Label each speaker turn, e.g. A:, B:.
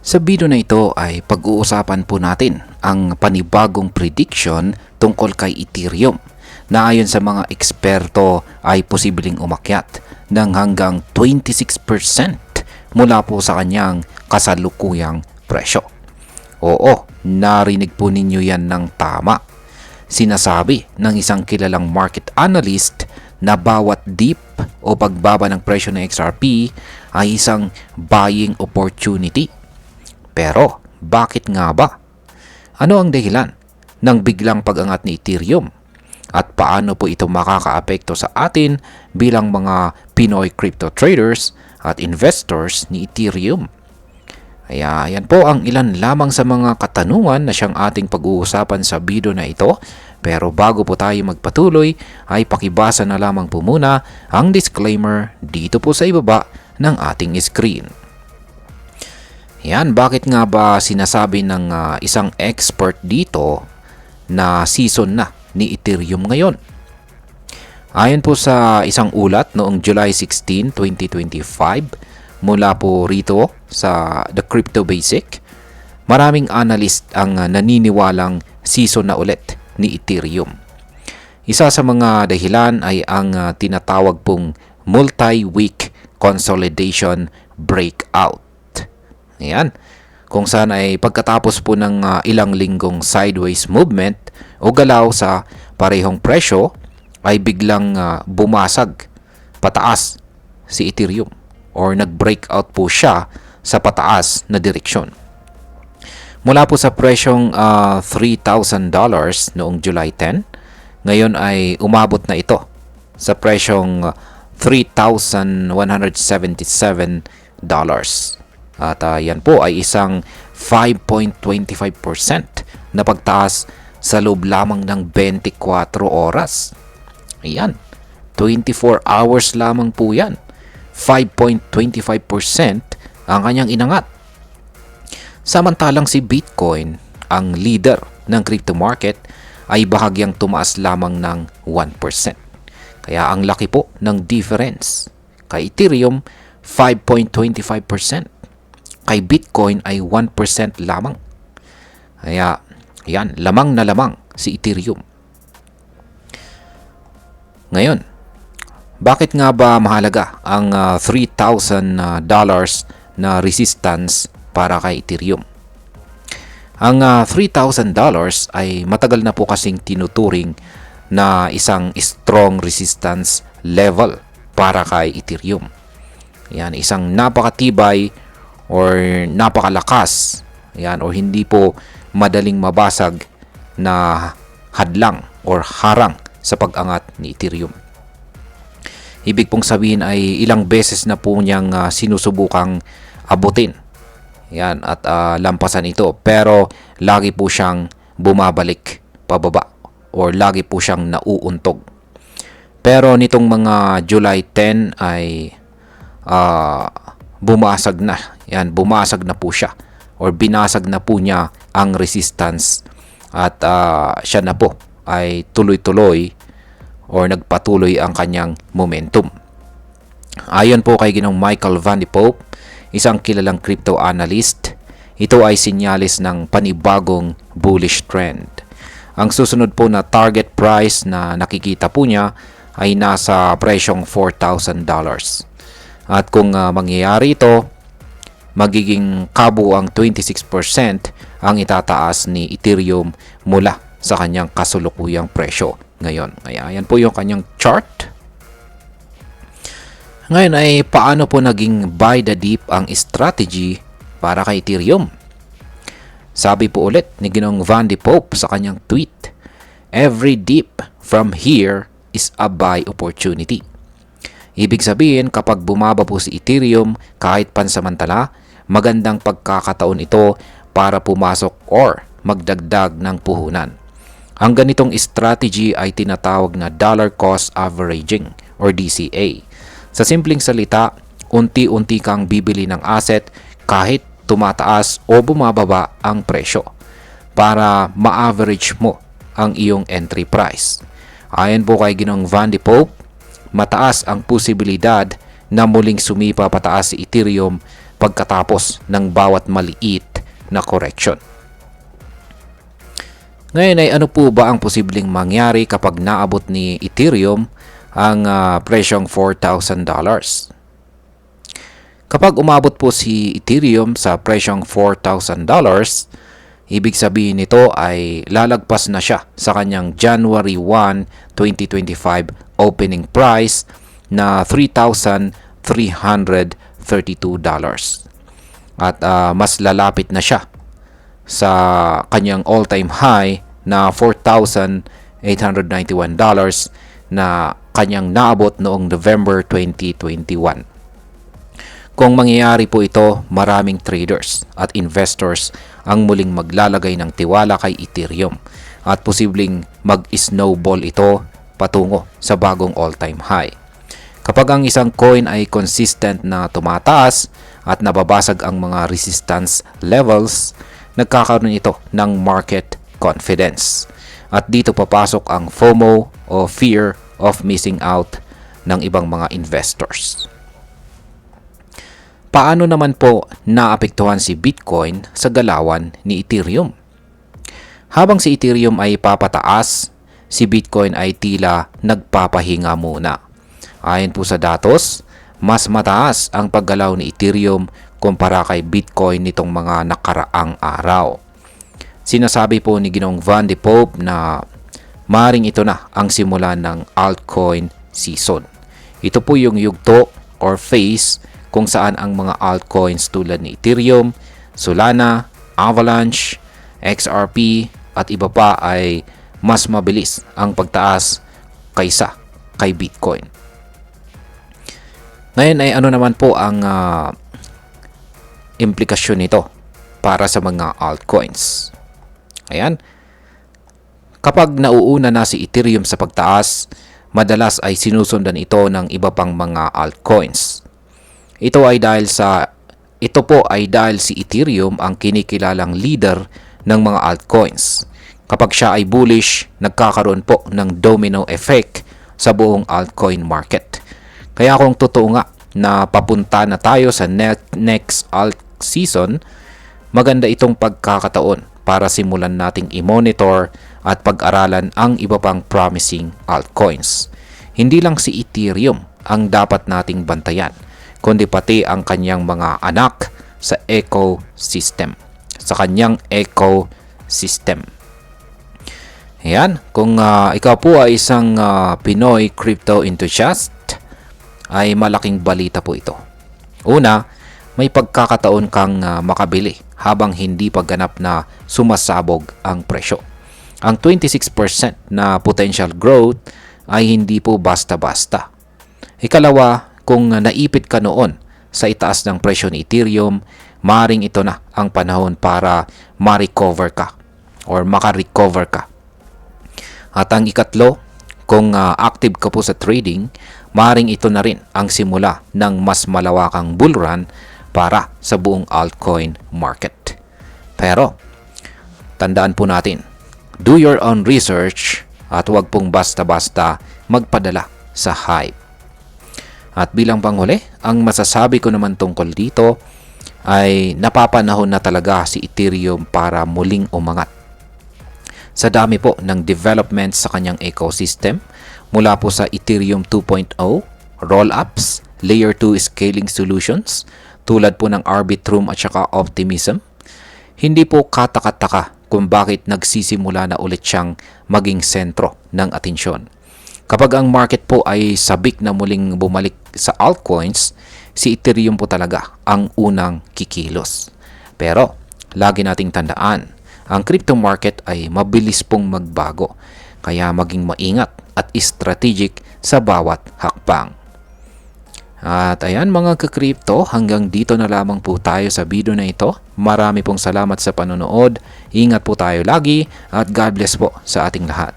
A: Sa video na ito ay pag-uusapan po natin ang panibagong prediction tungkol kay Ethereum na ayon sa mga eksperto ay posibleng umakyat ng hanggang 26% mula po sa kanyang kasalukuyang presyo. Oo, narinig po ninyo yan ng tama. Sinasabi ng isang kilalang market analyst na bawat dip o pagbaba ng presyo ng XRP ay isang buying opportunity. Pero, bakit nga ba? Ano ang dahilan ng biglang pag-angat ni Ethereum? At paano po ito makakaapekto sa atin bilang mga Pinoy crypto traders at investors ni Ethereum? Kaya yan po ang ilan lamang sa mga katanungan na siyang ating pag-uusapan sa video na ito. Pero bago po tayo magpatuloy ay pakibasa na lamang po muna ang disclaimer dito po sa ibaba ng ating screen. Yan, bakit nga ba sinasabi ng isang expert dito na season na ni Ethereum ngayon? Ayon po sa isang ulat noong July 16, 2025 mula po rito sa The Crypto Basic, maraming analyst ang naniniwalang season na ulit ni Ethereum. Isa sa mga dahilan ay ang tinatawag pong multi-week consolidation breakout. Ayan, kung saan ay pagkatapos po ng ilang linggong sideways movement o galaw sa parehong presyo ay biglang bumasag pataas si Ethereum or nag-breakout po siya sa pataas na direksyon. Mula po sa presyong $3,000 noong July 10, ngayon ay umabot na ito sa presyong $3,177. At yan po ay isang 5.25% na pagtaas sa loob lamang ng 24 oras. Ayan, 24 hours lamang po yan. 5.25% ang kanyang inangat. Samantalang si Bitcoin, ang leader ng crypto market, ay bahagyang tumaas lamang ng 1%. Kaya ang laki po ng difference. Kay Ethereum, 5.25%. Kay Bitcoin ay 1% lamang. Kaya, yan, lamang na lamang si Ethereum. Ngayon, bakit nga ba mahalaga ang $3,000 na resistance para kay Ethereum? Ang $3,000 ay matagal na po kasing tinuturing na isang strong resistance level para kay Ethereum. Yan, isang napakatibay or napakalakas, yan, o hindi po madaling mabasag na hadlang or harang sa pag-angat ni Ethereum. Ibig pong sabihin ay ilang beses na po niyang sinusubukang abutin, yan, at lampasan ito, pero lagi po siyang bumabalik pababa or lagi po siyang nauuntog. Pero nitong mga July 10 ay bumasag na. Yan, bumasag na po siya or binasag na po niya ang resistance at siya na po ay tuloy-tuloy or nagpatuloy ang kanyang momentum. Ayon po kay Ginoong Michael Van de Poppe, isang kilalang crypto analyst, ito ay sinyalis ng panibagong bullish trend. Ang susunod po na target price na nakikita po niya ay nasa presyong $4,000. At kung mangyayari ito, magiging kabuang 26% ang itataas ni Ethereum mula sa kanyang kasulukuyang presyo ngayon. Kaya yan po yung kanyang chart. Ngayon ay paano po naging buy the dip ang strategy para kay Ethereum? Sabi po ulit ni Ginoong Van de Poppe sa kanyang tweet, "Every dip from here is a buy opportunity." Ibig sabihin, kapag bumaba po si Ethereum kahit pansamantala, magandang pagkakataon ito para pumasok or magdagdag ng puhunan. Ang ganitong strategy ay tinatawag na dollar cost averaging or DCA. Sa simpleng salita, unti-unti kang bibili ng asset kahit tumataas o bumababa ang presyo para ma-average mo ang iyong entry price. Ayon po kay Ginoong Van de Poppe, mataas ang posibilidad na muling sumipa pataas si Ethereum pagkatapos ng bawat maliit na correction. Ngayon ay ano po ba ang posibleng mangyari kapag naabot ni Ethereum ang presyong $4,000? Kapag umabot po si Ethereum sa presyong $4,000, ibig sabihin nito ay lalagpas na siya sa kanyang January 1, 2025 opening price na $3,332. At mas lalapit na siya sa kanyang all-time high na $4,891 na kanyang naabot noong November 2021. Kung mangyayari po ito, maraming traders at investors ang muling maglalagay ng tiwala kay Ethereum at posibleng mag-snowball ito patungo sa bagong all-time high. Kapag ang isang coin ay consistent na tumataas at nababasag ang mga resistance levels, nagkakaroon ito ng market confidence. At dito papasok ang FOMO o fear of missing out ng ibang mga investors. Paano naman po naapektuhan si Bitcoin sa galawan ni Ethereum? Habang si Ethereum ay papataas, si Bitcoin ay tila nagpapahinga muna. Ayon po sa datos, mas mataas ang paggalaw ni Ethereum kumpara kay Bitcoin nitong mga nakaraang araw. Sinasabi po ni Ginoong Van de Pope na maring ito na ang simula ng altcoin season. Ito po yung yugto or phase kung saan ang mga altcoins tulad ni Ethereum, Solana, Avalanche, XRP at iba pa ay mas mabilis ang pagtaas kaysa kay Bitcoin. Ngayon ay ano naman po ang implikasyon nito para sa mga altcoins? Ayan. Kapag nauuna na si Ethereum sa pagtaas, madalas ay sinusundan ito ng iba pang mga altcoins. Ito po ay dahil si Ethereum ang kinikilalang leader ng mga altcoins. Kapag siya ay bullish, nagkakaroon po ng domino effect sa buong altcoin market. Kaya kung totoo nga na papunta na tayo sa next alt season, maganda itong pagkakataon para simulan nating i-monitor at pag-aralan ang iba pang promising altcoins. Hindi lang si Ethereum ang dapat nating bantayan, kundi pati ang kanyang mga anak sa ecosystem. Ayan, kung ikaw po ay isang Pinoy crypto enthusiast, ay malaking balita po ito. Una, may pagkakataon kang makabili habang hindi pa ganap na sumasabog ang presyo. Ang 26% na potential growth ay hindi po basta-basta. Ikalawa, kung naipit ka noon sa itaas ng presyo ni Ethereum, maring ito na ang panahon para ma-recover ka or maka-recover ka. At ang ikatlo, kung active ka po sa trading, maring ito na rin ang simula ng mas malawakang bull run para sa buong altcoin market. Pero, tandaan po natin, do your own research at huwag pong basta-basta magpadala sa hype. At bilang panghuli, ang masasabi ko naman tungkol dito ay napapanahon na talaga si Ethereum para muling umangat. Sa dami po ng development sa kanyang ecosystem, mula po sa Ethereum 2.0, roll-ups, Layer 2 scaling solutions, tulad po ng Arbitrum at saka Optimism, hindi po kataka-taka kung bakit nagsisimula na ulit siyang maging sentro ng atensyon. Kapag ang market po ay sabik na muling bumalik sa altcoins, si Ethereum po talaga ang unang kikilos. Pero, lagi nating tandaan, ang crypto market ay mabilis pong magbago, kaya maging maingat at strategic sa bawat hakbang. At ayan mga ka-crypto, hanggang dito na lamang po tayo sa video na ito. Marami pong salamat sa panonood. Ingat po tayo lagi at God bless po sa ating lahat.